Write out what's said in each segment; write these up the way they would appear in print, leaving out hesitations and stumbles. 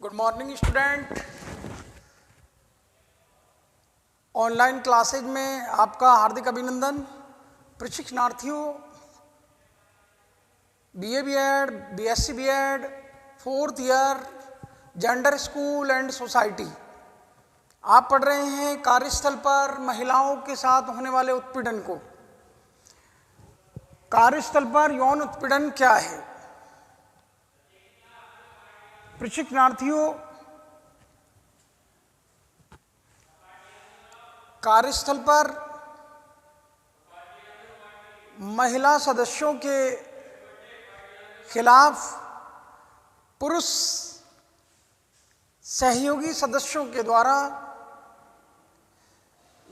Good morning student. Online classes में आपका हार्दिक अभिनंदन। प्रशिक्षणार्थियों, BA BEd, BSc BEd, 4th year, gender school and society, आप पढ़ रहे हैं कार्यस्थल पर महिलाओं के साथ होने वाले उत्पीड़न को। कार्यस्थल पर यौन उत्पीड़न क्या है? प्रशिक्षणार्थियों, कार्यस्थल पर महिला सदस्यों के खिलाफ पुरुष सहयोगी सदस्यों के द्वारा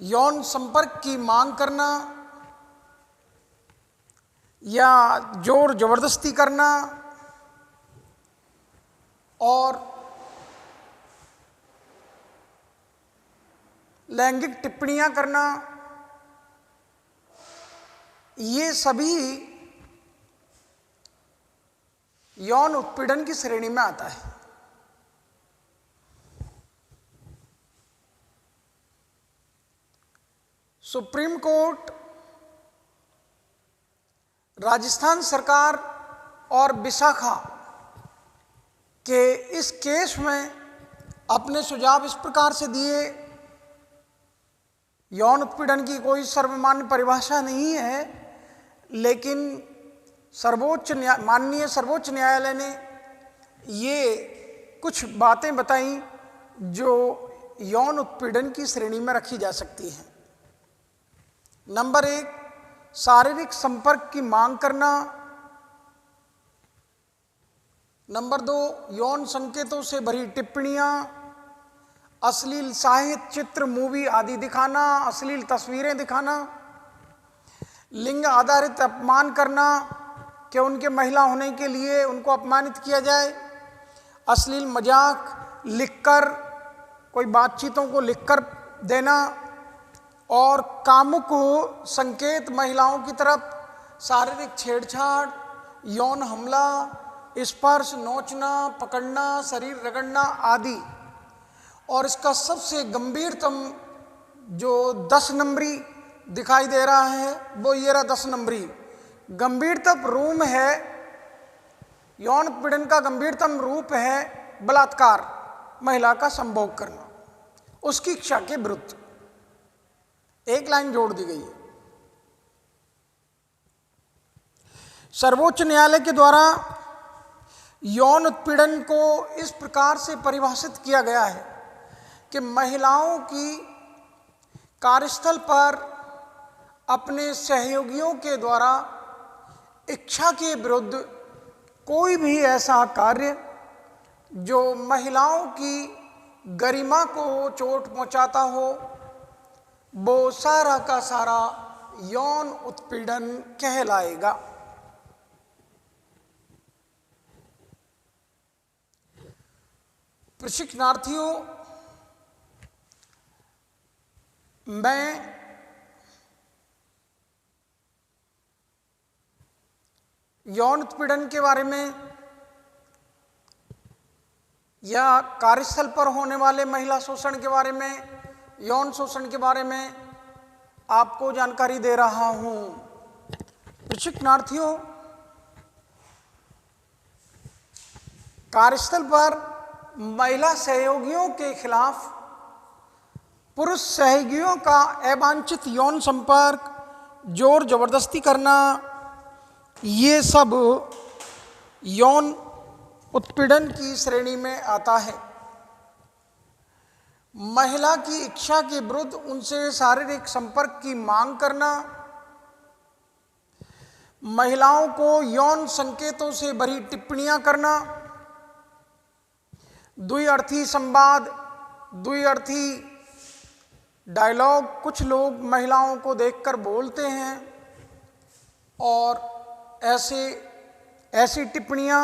यौन संपर्क की मांग करना या जोर जबरदस्ती करना और लैंगिक टिप्पणियां करना, ये सभी यौन उत्पीड़न की श्रेणी में आता है। सुप्रीम कोर्ट, राजस्थान सरकार और विशाखा के इस केस में अपने सुझाव इस प्रकार से दिए। यौन उत्पीड़न की कोई सर्वमान्य परिभाषा नहीं है, लेकिन माननीय सर्वोच्च न्यायालय ने ये कुछ बातें बताई जो यौन उत्पीड़न की श्रेणी में रखी जा सकती हैं। नंबर 1, शारीरिक संपर्क की मांग करना। नंबर 2, यौन संकेतों से भरी टिप्पणियां, अश्लील साहित्य, चित्र, मूवी आदि दिखाना, अश्लील तस्वीरें दिखाना, लिंग आधारित अपमान करना कि उनके महिला होने के लिए उनको अपमानित किया जाए, अश्लील मजाक लिखकर, कोई बातचीतों को लिखकर देना और कामुक संकेत महिलाओं की तरफ, शारीरिक छेड़छाड़, यौन हमला, स्पर्श, नोचना, पकड़ना, शरीर रगड़ना आदि। और इसका सबसे गंभीरतम जो 10 नंबरी दिखाई दे रहा है वो ये रहा 10 नंबरी गंभीरतम रूप है। यौन उत्पीड़न का गंभीरतम रूप है बलात्कार, महिला का संभोग करना उसकी इच्छा के विरुद्ध। एक लाइन जोड़ दी गई है। सर्वोच्च न्यायालय के द्वारा यौन उत्पीड़न को इस प्रकार से परिभाषित किया गया है कि महिलाओं की कार्यस्थल पर अपने सहयोगियों के द्वारा इच्छा के विरुद्ध कोई भी ऐसा कार्य जो महिलाओं की गरिमा को चोट पहुंचाता हो, वो सारा का सारा यौन उत्पीड़न कहलाएगा। प्रशिक्षणार्थियों, मैं यौन उत्पीड़न के बारे में या कार्यस्थल पर होने वाले महिला शोषण के बारे में, यौन शोषण के बारे में आपको जानकारी दे रहा हूं। प्रशिक्षणार्थियों, कार्यस्थल पर महिला सहयोगियों के खिलाफ पुरुष सहयोगियों का अवांछित यौन संपर्क, जोर जबरदस्ती करना, ये सब यौन उत्पीड़न की श्रेणी में आता है। महिला की इच्छा के विरुद्ध उनसे शारीरिक संपर्क की मांग करना, महिलाओं को यौन संकेतों से भरी टिप्पणियां करना, द्विअर्थी संवाद, द्विअर्थी डायलॉग, कुछ लोग महिलाओं को देखकर बोलते हैं और ऐसी टिप्पणियां,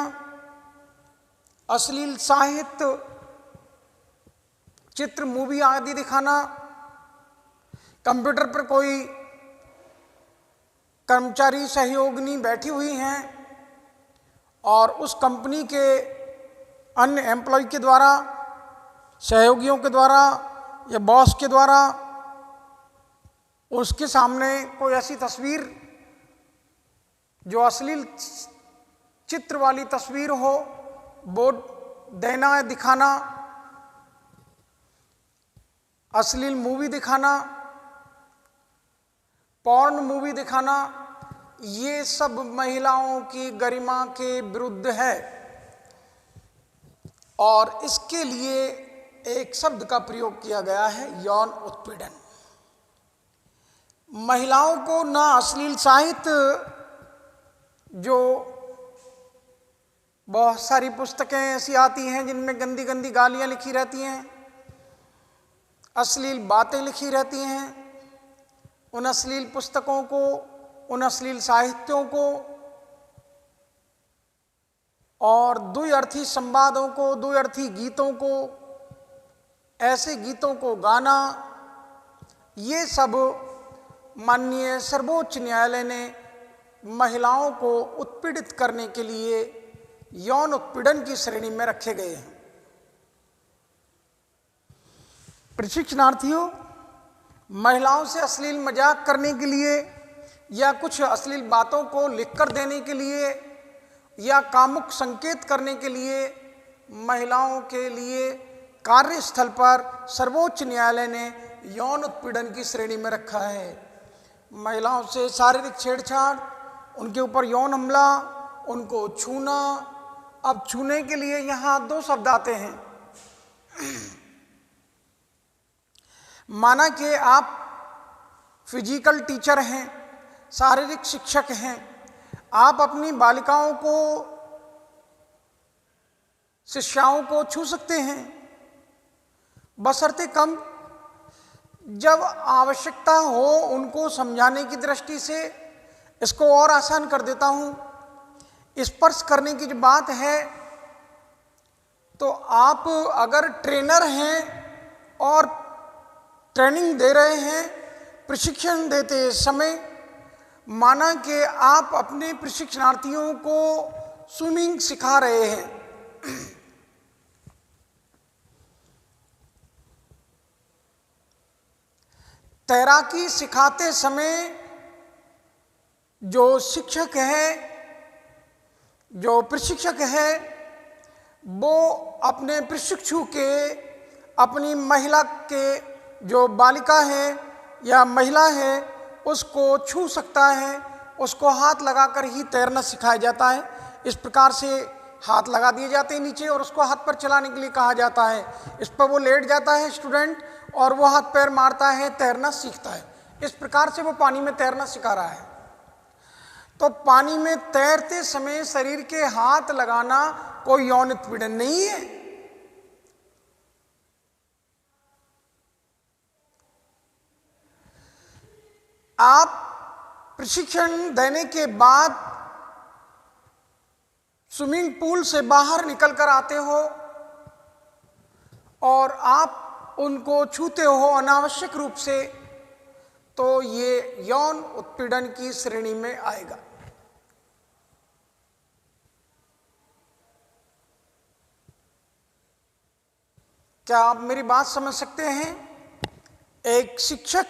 अश्लील साहित्य, चित्र, मूवी आदि दिखाना, कंप्यूटर पर कोई कर्मचारी सहयोगिनी बैठी हुई हैं और उस कंपनी के अन्य एम्प्लॉय के द्वारा, सहयोगियों के द्वारा या बॉस के द्वारा उसके सामने कोई ऐसी तस्वीर जो अश्लील चित्र वाली तस्वीर हो वो देना, दिखाना, अश्लील मूवी दिखाना, पॉर्न मूवी दिखाना, ये सब महिलाओं की गरिमा के विरुद्ध है। और इसके लिए एक शब्द का प्रयोग किया गया है, यौन उत्पीड़न। महिलाओं को ना अश्लील साहित्य, जो बहुत सारी पुस्तकें ऐसी आती हैं जिनमें गंदी गंदी गालियां लिखी रहती हैं, अश्लील बातें लिखी रहती हैं, उन अश्लील पुस्तकों को, उन अश्लील साहित्यों को और द्व्यर्थी संवादों को, द्व्यर्थी गीतों को, ऐसे गीतों को गाना, ये सब माननीय सर्वोच्च न्यायालय ने महिलाओं को उत्पीड़ित करने के लिए यौन उत्पीड़न की श्रेणी में रखे गए हैं। प्रशिक्षणार्थियों, महिलाओं से अश्लील मजाक करने के लिए या कुछ अश्लील बातों को लिखकर देने के लिए या कामुक संकेत करने के लिए महिलाओं के लिए कार्यस्थल पर सर्वोच्च न्यायालय ने यौन उत्पीड़न की श्रेणी में रखा है। महिलाओं से शारीरिक छेड़छाड़, उनके ऊपर यौन हमला, उनको छूना। अब छूने के लिए यहाँ दो शब्द आते हैं। माना कि आप फिजिकल टीचर हैं, शारीरिक शिक्षक हैं, आप अपनी बालिकाओं को, शिष्याओं को छू सकते हैं, बशर्ते कम जब आवश्यकता हो उनको समझाने की दृष्टि से। इसको और आसान कर देता हूं, स्पर्श करने की जो बात है, तो आप अगर ट्रेनर हैं और ट्रेनिंग दे रहे हैं, प्रशिक्षण देते समय माना कि आप अपने प्रशिक्षणार्थियों को स्विमिंग सिखा रहे हैं, तैराकी सिखाते समय जो शिक्षक है, जो प्रशिक्षक है, वो अपने प्रशिक्षु के, अपनी महिला के, जो बालिका है या महिला है, उसको छू सकता है, उसको हाथ लगाकर ही तैरना सिखाया जाता है। इस प्रकार से हाथ लगा दिए जाते हैं नीचे और उसको हाथ पर चलाने के लिए कहा जाता है। इस पर वो लेट जाता है स्टूडेंट और वो हाथ पैर मारता है, तैरना सीखता है। इस प्रकार से वो पानी में तैरना सिखा रहा है। तो पानी में तैरते समय शरीर के हाथ लगाना कोई यौन उत्पीड़न नहीं है। आप प्रशिक्षण देने के बाद स्विमिंग पूल से बाहर निकलकर आते हो और आप उनको छूते हो अनावश्यक रूप से, तो ये यौन उत्पीड़न की श्रेणी में आएगा। क्या आप मेरी बात समझ सकते हैं? एक शिक्षक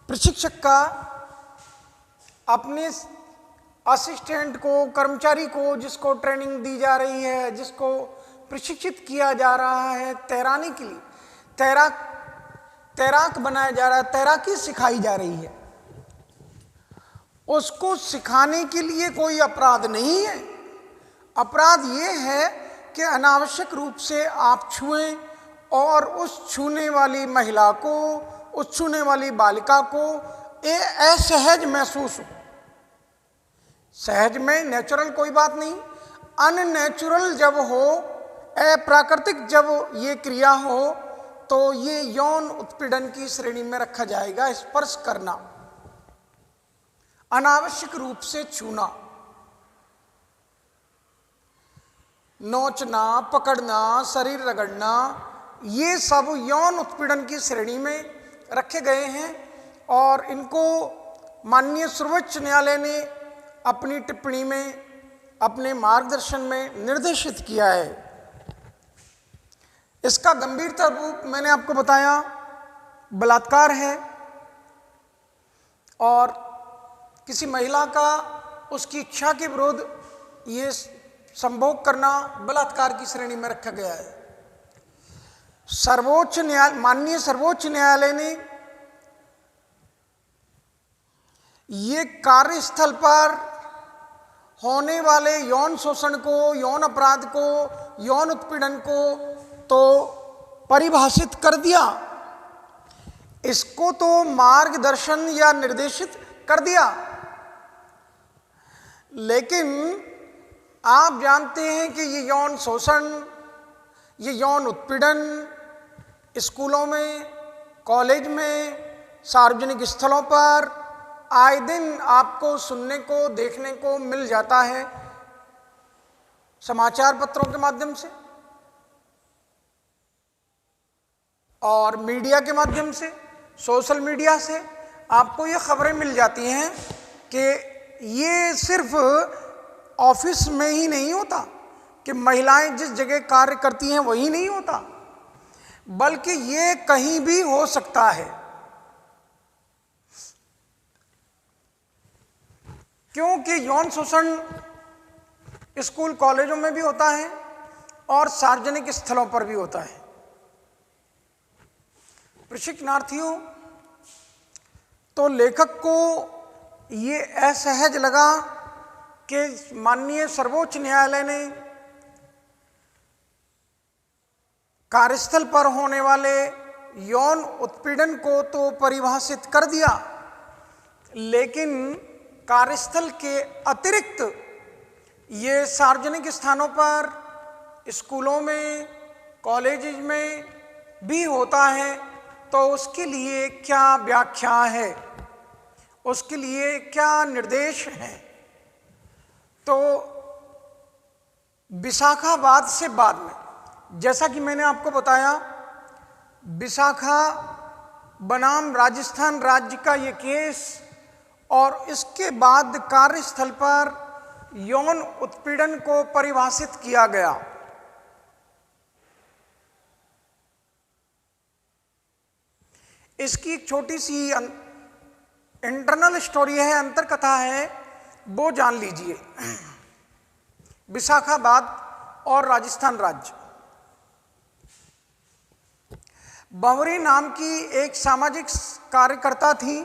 प्रशिक्षक का अपने असिस्टेंट को, कर्मचारी को, जिसको ट्रेनिंग दी जा रही है, जिसको प्रशिक्षित किया जा रहा है तैराने के लिए, तैराक बनाया जा रहा है, तैराकी सिखाई जा रही है, उसको सिखाने के लिए कोई अपराध नहीं है। अपराध ये है कि अनावश्यक रूप से आप छुएं और उस छूने वाली महिला को, उस छूने वाली बालिका को असहज महसूस हो। सहज में नेचुरल कोई बात नहीं, अननेचुरल जब हो, अप्राकृतिक जब ये क्रिया हो, तो ये यौन उत्पीड़न की श्रेणी में रखा जाएगा। स्पर्श करना, अनावश्यक रूप से छूना, नोचना, पकड़ना, शरीर रगड़ना, ये सब यौन उत्पीड़न की श्रेणी में रखे गए हैं। और इनको माननीय सर्वोच्च न्यायालय ने अपनी टिप्पणी में, अपने मार्गदर्शन में निर्देशित किया है। इसका गंभीरता रूप मैंने आपको बताया बलात्कार है, और किसी महिला का उसकी इच्छा के विरुद्ध ये संभोग करना बलात्कार की श्रेणी में रखा गया है। माननीय सर्वोच्च न्यायालय ने ये कार्यस्थल पर होने वाले यौन शोषण को, यौन अपराध को, यौन उत्पीड़न को तो परिभाषित कर दिया, इसको तो मार्गदर्शन या निर्देशित कर दिया, लेकिन आप जानते हैं कि ये यौन शोषण, ये यौन उत्पीड़न स्कूलों में, कॉलेज में, सार्वजनिक स्थलों पर आए दिन आपको सुनने को, देखने को मिल जाता है, समाचार पत्रों के माध्यम से और मीडिया के माध्यम से, सोशल मीडिया से आपको ये खबरें मिल जाती हैं कि ये सिर्फ ऑफिस में ही नहीं होता कि महिलाएं जिस जगह कार्य करती हैं वही नहीं होता, बल्कि ये कहीं भी हो सकता है। क्योंकि यौन शोषण स्कूल कॉलेजों में भी होता है और सार्वजनिक स्थलों पर भी होता है। प्रशिक्षणार्थियों, तो लेखक को ये असहज लगा कि माननीय सर्वोच्च न्यायालय ने कार्यस्थल पर होने वाले यौन उत्पीड़न को तो परिभाषित कर दिया, लेकिन कार्यस्थल के अतिरिक्त ये सार्वजनिक स्थानों पर, स्कूलों में, कॉलेजेस में भी होता है, तो उसके लिए क्या व्याख्या है, उसके लिए क्या निर्देश हैं। तो विशाखाबाद से बाद में, जैसा कि मैंने आपको बताया, विशाखा बनाम राजस्थान राज्य का ये केस, और इसके बाद कार्यस्थल पर यौन उत्पीड़न को परिभाषित किया गया। इसकी एक छोटी सी इंटरनल स्टोरी है, अंतरकथा है, वो जान लीजिए। विशाखाबाद और राजस्थान राज्य। बंवरी नाम की एक सामाजिक कार्यकर्ता थी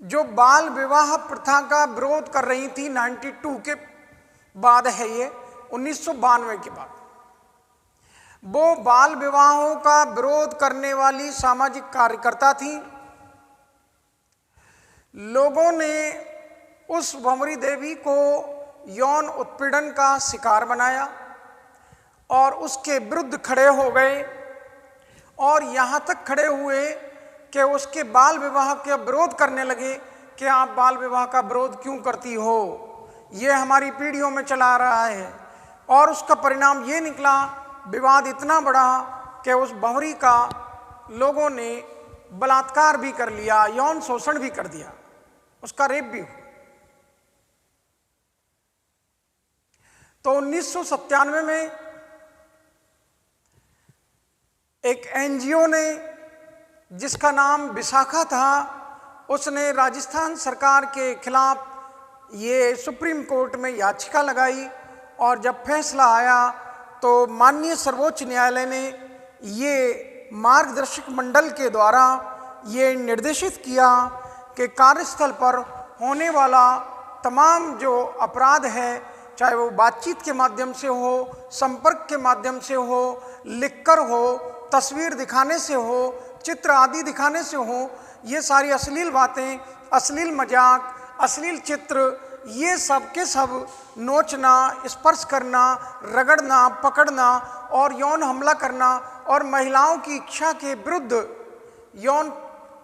जो बाल विवाह प्रथा का विरोध कर रही थी। 92 के बाद है ये, 1992 के बाद। वो बाल विवाहों का विरोध करने वाली सामाजिक कार्यकर्ता थी। लोगों ने उस भंवरी देवी को यौन उत्पीड़न का शिकार बनाया और उसके विरुद्ध खड़े हो गए, और यहाँ तक खड़े हुए कि उसके बाल विवाह का विरोध करने लगे कि आप बाल विवाह का विरोध क्यों करती हो, ये हमारी पीढ़ियों में चला रहा है। और उसका परिणाम ये निकला, विवाद इतना बढ़ा कि उस भंवरी का लोगों ने बलात्कार भी कर लिया, यौन शोषण भी कर दिया, उसका रेप भी हुआ। तो 1997 में एक एनजीओ ने, जिसका नाम विशाखा था, उसने राजस्थान सरकार के खिलाफ ये सुप्रीम कोर्ट में याचिका लगाई, और जब फैसला आया तो माननीय सर्वोच्च न्यायालय ने ये मार्गदर्शक मंडल के द्वारा ये निर्देशित किया कि कार्यस्थल पर होने वाला तमाम जो अपराध है, चाहे वो बातचीत के माध्यम से हो, संपर्क के माध्यम से हो, लिखकर हो, तस्वीर दिखाने से हो, चित्र आदि दिखाने से हो, ये सारी अश्लील बातें, अश्लील मजाक, अश्लील चित्र, ये सब के सब नोचना, स्पर्श करना, रगड़ना, पकड़ना और यौन हमला करना और महिलाओं की इच्छा के विरुद्ध यौन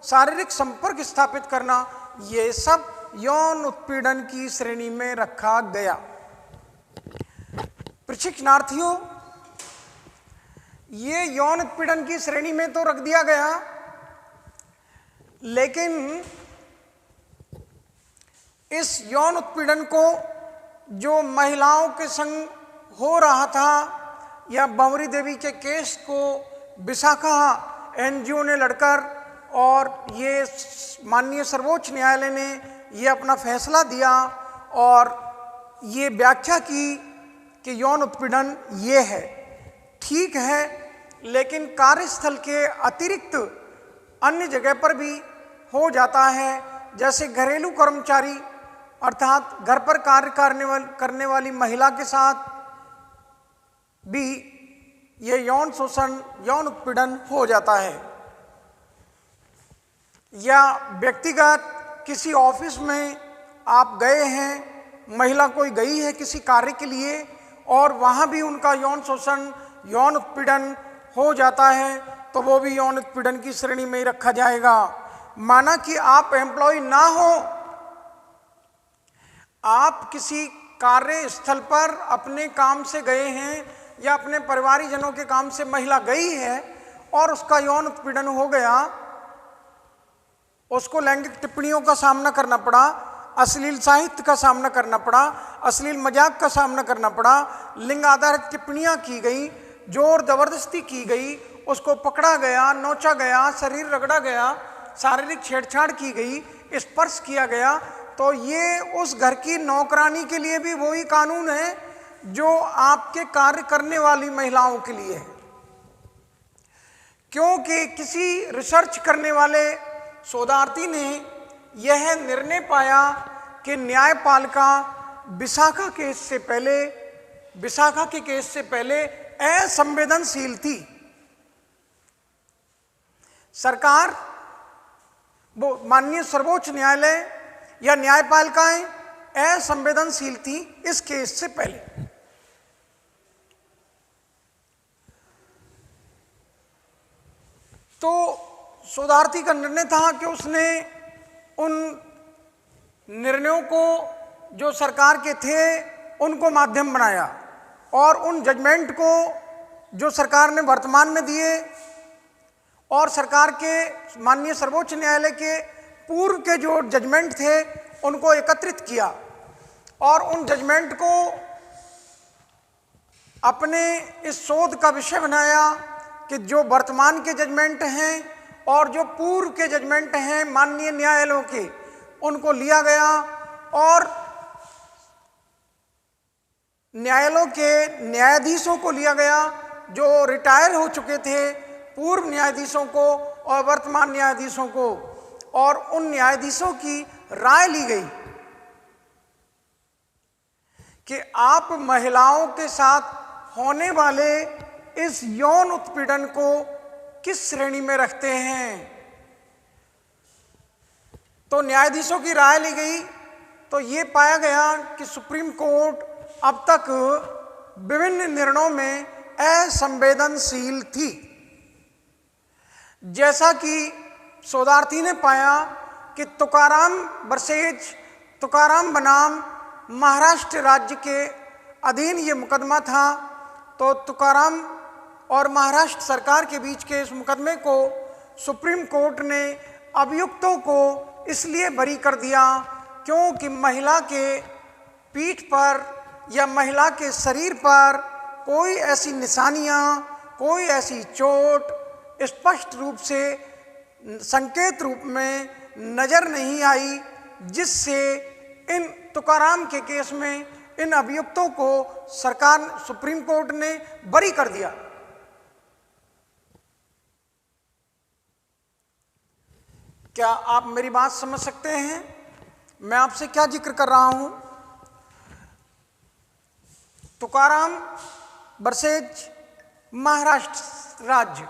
शारीरिक संपर्क स्थापित करना, ये सब यौन उत्पीड़न की श्रेणी में रखा गया। प्रशिक्षणार्थियों, ये यौन उत्पीड़न की श्रेणी में तो रख दिया गया, लेकिन इस यौन उत्पीड़न को जो महिलाओं के संग हो रहा था या बंवरी देवी के केस को विशाखा एनजीओ ने लड़कर और ये माननीय सर्वोच्च न्यायालय ने ये अपना फैसला दिया और ये व्याख्या की कि यौन उत्पीड़न ये है, ठीक है, लेकिन कार्यस्थल के अतिरिक्त अन्य जगह पर भी हो जाता है। जैसे घरेलू कर्मचारी अर्थात घर पर कार्य करने वाली महिला के साथ भी ये यौन शोषण, यौन उत्पीड़न हो जाता है। या व्यक्तिगत किसी ऑफिस में आप गए हैं, महिला कोई गई है किसी कार्य के लिए और वहाँ भी उनका यौन शोषण, यौन उत्पीड़न हो जाता है, तो वो भी यौन उत्पीड़न की श्रेणी में ही रखा जाएगा। माना कि आप एम्प्लॉय ना हो, आप किसी कार्य स्थल पर अपने काम से गए हैं या अपने परिवारजनों के काम से महिला गई है और उसका यौन उत्पीड़न हो गया, उसको लैंगिक टिप्पणियों का सामना करना पड़ा, अश्लील साहित्य का सामना करना पड़ा, अश्लील मजाक का सामना करना पड़ा, लिंग आधारित टिप्पणियां की गई, जोर जबरदस्ती की गई, उसको पकड़ा गया, नोचा गया, शरीर रगड़ा गया, शारीरिक छेड़छाड़ की गई, स्पर्श किया गया, तो ये उस घर की नौकरानी के लिए भी वही कानून है जो आपके कार्य करने वाली महिलाओं के लिए है। क्योंकि किसी रिसर्च करने वाले शोधार्थी ने यह निर्णय पाया कि न्यायपालिका विशाखा के केस से पहले असंवेदनशील थी। सरकार, वो माननीय सर्वोच्च न्यायालय या न्यायपालिकाएं असंवेदनशील थी इस केस से पहले। तो शोधार्थी का निर्णय था कि उसने उन निर्णयों को जो सरकार के थे उनको माध्यम बनाया और उन जजमेंट को जो सरकार ने वर्तमान में दिए और सरकार के माननीय सर्वोच्च न्यायालय के पूर्व के जो जजमेंट थे उनको एकत्रित किया और उन जजमेंट को अपने इस शोध का विषय बनाया कि जो वर्तमान के जजमेंट हैं और जो पूर्व के जजमेंट हैं माननीय न्यायालयों के, उनको लिया गया और न्यायालयों के न्यायाधीशों को लिया गया जो रिटायर हो चुके थे, पूर्व न्यायाधीशों को और वर्तमान न्यायाधीशों को, और उन न्यायाधीशों की राय ली गई कि आप महिलाओं के साथ होने वाले इस यौन उत्पीड़न को किस श्रेणी में रखते हैं। तो न्यायाधीशों की राय ली गई तो ये पाया गया कि सुप्रीम कोर्ट अब तक विभिन्न निर्णयों में असंवेदनशील थी। जैसा कि शोधार्थी ने पाया कि तुकाराम वर्सेज तुकाराम बनाम महाराष्ट्र राज्य के अधीन ये मुकदमा था, तो तुकाराम और महाराष्ट्र सरकार के बीच के इस मुकदमे को सुप्रीम कोर्ट ने अभियुक्तों को इसलिए बरी कर दिया क्योंकि महिला के पीठ पर या महिला के शरीर पर कोई ऐसी निशानियां, कोई ऐसी चोट स्पष्ट रूप से संकेत रूप में नजर नहीं आई जिससे इन तुकाराम के केस में इन अभियुक्तों को सरकार सुप्रीम कोर्ट ने बरी कर दिया। क्या आप मेरी बात समझ सकते हैं? मैं आपसे क्या जिक्र कर रहा हूं? तुकाराम वर्सेज महाराष्ट्र राज्य,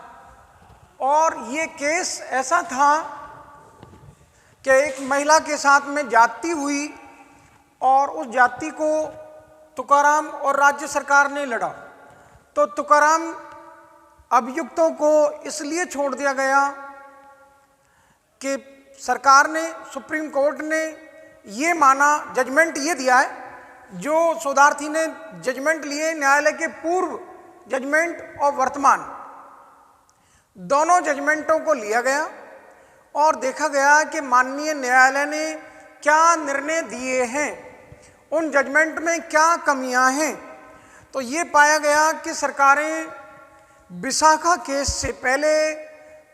और ये केस ऐसा था कि एक महिला के साथ में जाति हुई और उस जाति को तुकाराम और राज्य सरकार ने लड़ा। तो तुकाराम अभियुक्तों को इसलिए छोड़ दिया गया कि सरकार ने, सुप्रीम कोर्ट ने ये माना, जजमेंट ये दिया है, जो शोधार्थी ने जजमेंट लिए न्यायालय के पूर्व जजमेंट और वर्तमान दोनों जजमेंटों को लिया गया और देखा गया कि माननीय न्यायालय ने क्या निर्णय दिए हैं। उन जजमेंट में क्या कमियां हैं, तो ये पाया गया कि सरकारें विशाखा केस से पहले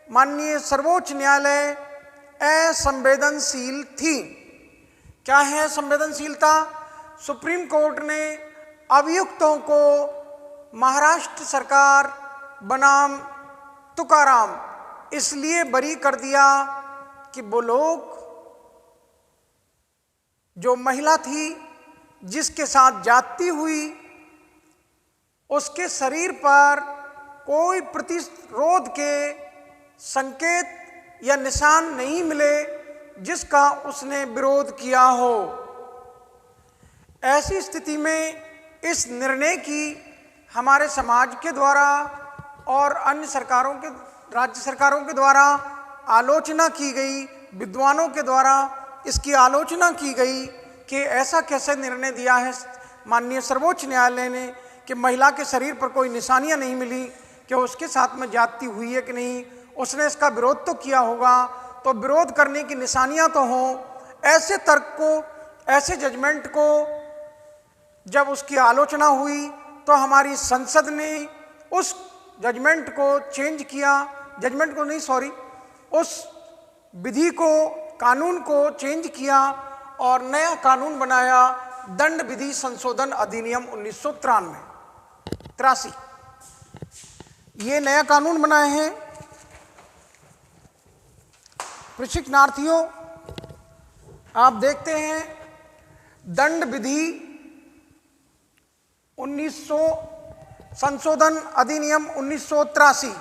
माननीय सर्वोच्च न्यायालय असंवेदनशील थी। क्या है संवेदनशीलता? सुप्रीम कोर्ट ने अभियुक्तों को महाराष्ट्र सरकार बनाम तुकाराम इसलिए बरी कर दिया कि वो लोग, जो महिला थी जिसके साथ जाति हुई, उसके शरीर पर कोई प्रतिरोध के संकेत या निशान नहीं मिले जिसका उसने विरोध किया हो। ऐसी स्थिति में इस निर्णय की हमारे समाज के द्वारा और अन्य सरकारों के, राज्य सरकारों के द्वारा आलोचना की गई, विद्वानों के द्वारा इसकी आलोचना की गई कि ऐसा कैसे निर्णय दिया है माननीय सर्वोच्च न्यायालय ने कि महिला के शरीर पर कोई निशानियां नहीं मिली कि उसके साथ में जाति हुई है कि नहीं। उसने इसका विरोध तो किया होगा, तो विरोध करने की निशानियां तो हों। ऐसे तर्क को, ऐसे जजमेंट को जब उसकी आलोचना हुई तो हमारी संसद ने उस जजमेंट को चेंज किया, जजमेंट को नहीं सॉरी, उस विधि को, कानून को चेंज किया और नया कानून बनाया, दंड विधि संशोधन अधिनियम 1983। ये नया कानून बनाए हैं। प्रशिक्षणार्थियों, आप देखते हैं दंड विधि 1900 संशोधन अधिनियम 1983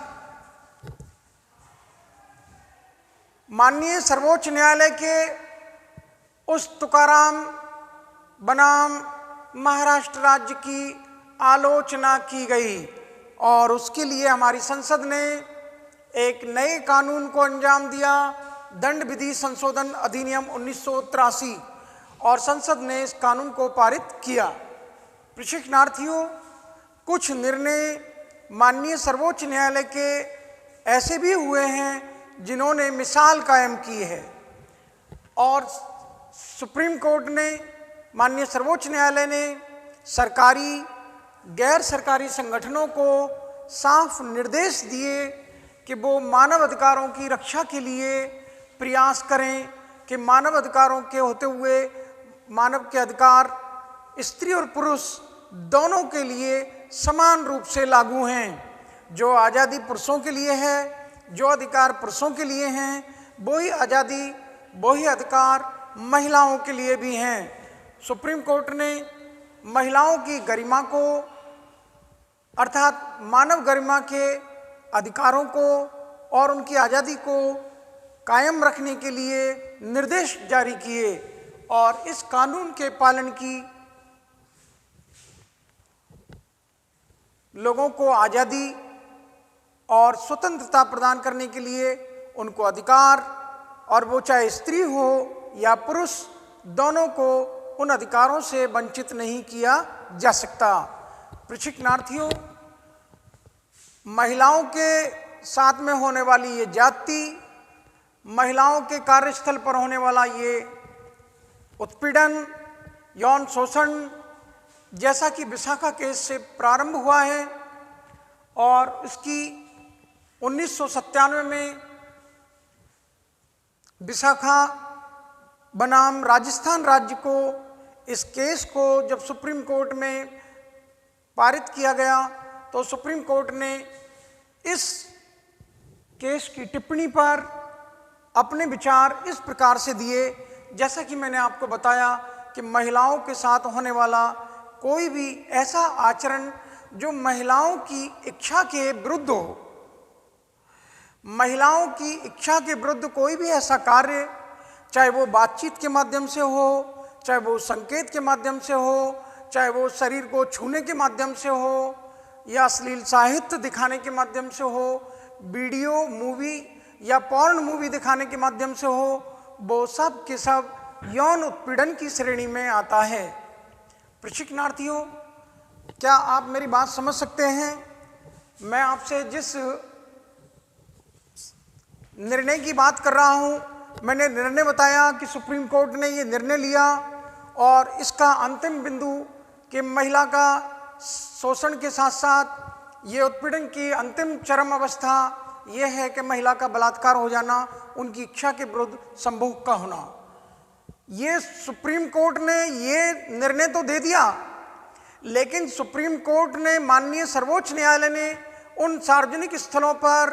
माननीय सर्वोच्च न्यायालय के उस तुकाराम बनाम महाराष्ट्र राज्य की आलोचना की गई और उसके लिए हमारी संसद ने एक नए कानून को अंजाम दिया, दंड विधि संशोधन अधिनियम 1983, और संसद ने इस कानून को पारित किया। प्रशिक्षणार्थियों, कुछ निर्णय माननीय सर्वोच्च न्यायालय के ऐसे भी हुए हैं जिन्होंने मिसाल कायम की है और सुप्रीम कोर्ट ने, माननीय सर्वोच्च न्यायालय ने सरकारी गैर सरकारी संगठनों को साफ निर्देश दिए कि वो मानव अधिकारों की रक्षा के लिए प्रयास करें कि मानव अधिकारों के होते हुए मानव के अधिकार स्त्री और पुरुष दोनों के लिए समान रूप से लागू हैं। जो आज़ादी पुरुषों के लिए है, जो अधिकार पुरुषों के लिए हैं, वही आज़ादी, वही अधिकार महिलाओं के लिए भी हैं। सुप्रीम कोर्ट ने महिलाओं की गरिमा को, अर्थात मानव गरिमा के अधिकारों को और उनकी आज़ादी को कायम रखने के लिए निर्देश जारी किए और इस कानून के पालन की लोगों को आज़ादी और स्वतंत्रता प्रदान करने के लिए उनको अधिकार, और वो चाहे स्त्री हो या पुरुष, दोनों को उन अधिकारों से वंचित नहीं किया जा सकता। प्रशिक्षणार्थियों, महिलाओं के साथ में होने वाली ये जाति, महिलाओं के कार्यस्थल पर होने वाला ये उत्पीड़न, यौन शोषण, जैसा कि विशाखा केस से प्रारंभ हुआ है और इसकी 1997 में विशाखा बनाम राजस्थान राज्य को, इस केस को जब सुप्रीम कोर्ट में पारित किया गया तो सुप्रीम कोर्ट ने इस केस की टिप्पणी पर अपने विचार इस प्रकार से दिए, जैसा कि मैंने आपको बताया कि महिलाओं के साथ होने वाला कोई भी ऐसा आचरण जो महिलाओं की इच्छा के विरुद्ध हो, महिलाओं की इच्छा के विरुद्ध कोई भी ऐसा कार्य, चाहे वो बातचीत के माध्यम से हो, चाहे वो संकेत के माध्यम से हो, चाहे वो शरीर को छूने के माध्यम से हो या अश्लील साहित्य दिखाने के माध्यम से हो, वीडियो मूवी या पॉर्न मूवी दिखाने के माध्यम से हो, वो सब के सब यौन उत्पीड़न की श्रेणी में आता है। प्रशिक्षणार्थियों, क्या आप मेरी बात समझ सकते हैं? मैं आपसे जिस निर्णय की बात कर रहा हूं, मैंने निर्णय बताया कि सुप्रीम कोर्ट ने ये निर्णय लिया और इसका अंतिम बिंदु कि महिला का शोषण के साथ साथ ये उत्पीड़न की अंतिम चरम अवस्था ये है कि महिला का बलात्कार हो जाना, उनकी इच्छा के विरुद्ध संभोग का होना। ये सुप्रीम कोर्ट ने ये निर्णय तो दे दिया, लेकिन सुप्रीम कोर्ट ने, माननीय सर्वोच्च न्यायालय ने उन सार्वजनिक स्थलों पर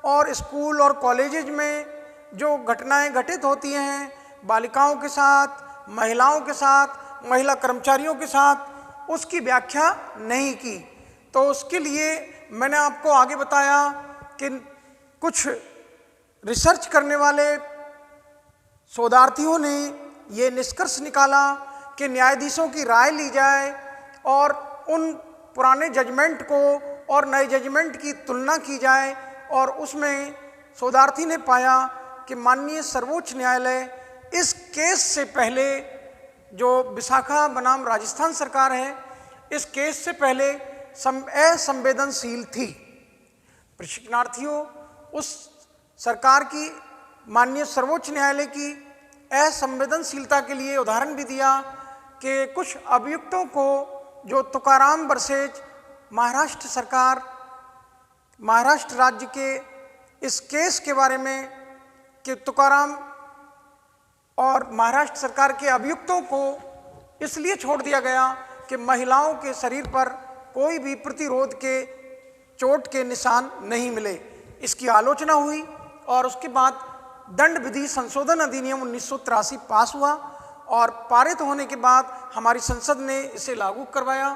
और स्कूल और कॉलेजेज में जो घटनाएं घटित होती हैं बालिकाओं के साथ, महिलाओं के साथ, महिला कर्मचारियों के साथ, उसकी व्याख्या नहीं की। तो उसके लिए मैंने आपको आगे बताया कि कुछ रिसर्च करने वाले शोधार्थियों ने ये निष्कर्ष निकाला कि न्यायाधीशों की राय ली जाए और उन पुराने जजमेंट को और नए जजमेंट की तुलना की जाए, और उसमें शोधार्थी ने पाया कि माननीय सर्वोच्च न्यायालय इस केस से पहले, जो विशाखा बनाम राजस्थान सरकार है, इस केस से पहले असंवेदनशील थी। प्रशिक्षणार्थियों, उस सरकार की, माननीय सर्वोच्च न्यायालय की असंवेदनशीलता के लिए उदाहरण भी दिया कि कुछ अभियुक्तों को, जो तुकाराम वर्सेज महाराष्ट्र सरकार, महाराष्ट्र राज्य के इस केस के बारे में कि तुकाराम और महाराष्ट्र सरकार के अभियुक्तों को इसलिए छोड़ दिया गया कि महिलाओं के शरीर पर कोई भी प्रतिरोध के चोट के निशान नहीं मिले। इसकी आलोचना हुई और उसके बाद दंड विधि संशोधन अधिनियम 1983 पास हुआ और पारित होने के बाद हमारी संसद ने इसे लागू करवाया,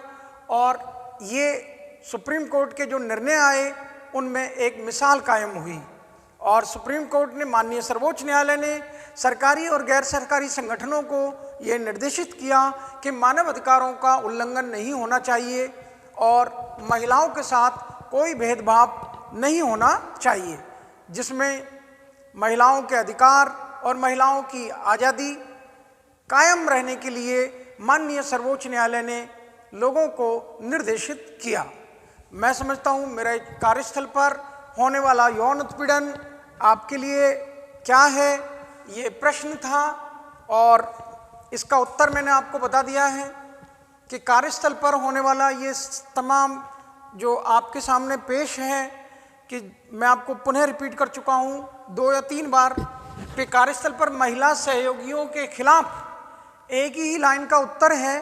और ये सुप्रीम कोर्ट के जो निर्णय आए उनमें एक मिसाल कायम हुई। और सुप्रीम कोर्ट ने, माननीय सर्वोच्च न्यायालय ने सरकारी और गैर सरकारी संगठनों को ये निर्देशित किया कि मानव अधिकारों का उल्लंघन नहीं होना चाहिए और महिलाओं के साथ कोई भेदभाव नहीं होना चाहिए, जिसमें महिलाओं के अधिकार और महिलाओं की आज़ादी कायम रहने के लिए माननीय सर्वोच्च न्यायालय ने लोगों को निर्देशित किया। मैं समझता हूँ मेरे कार्यस्थल पर होने वाला यौन उत्पीड़न आपके लिए क्या है, ये प्रश्न था, और इसका उत्तर मैंने आपको बता दिया है कि कार्यस्थल पर होने वाला ये तमाम जो आपके सामने पेश है, कि मैं आपको पुनः रिपीट कर चुका हूँ 2 या 3 बार कि कार्यस्थल पर महिला सहयोगियों के खिलाफ एक ही लाइन का उत्तर है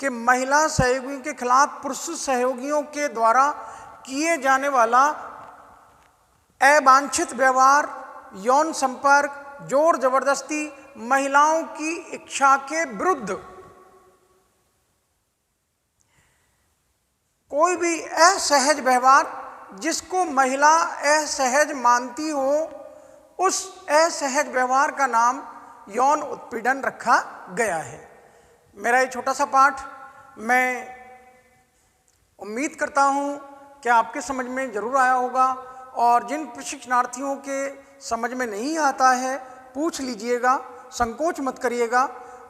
कि महिला सहयोगियों के खिलाफ पुरुष सहयोगियों के द्वारा किए जाने वाला अवांछित व्यवहार, यौन संपर्क, जोर जबरदस्ती महिलाओं की इच्छा के विरुद्ध कोई भी असहज व्यवहार जिसको महिला असहज मानती हो, उस असहज व्यवहार का नाम यौन उत्पीड़न रखा गया है। मेरा ये छोटा सा पाठ, मैं उम्मीद करता हूँ कि आपके समझ में जरूर आया होगा, और जिन प्रशिक्षणार्थियों के समझ में नहीं आता है पूछ लीजिएगा, संकोच मत करिएगा।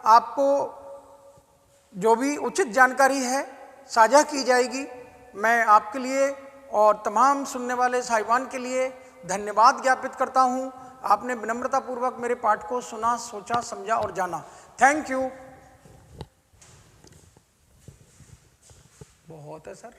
आपको जो भी उचित जानकारी है साझा की जाएगी। मैं आपके लिए और तमाम सुनने वाले साहिबान के लिए धन्यवाद ज्ञापित करता हूँ। आपने विनम्रतापूर्वक मेरे पाठ को सुना, सोचा, समझा और जाना। Thank you. बहुत है सर।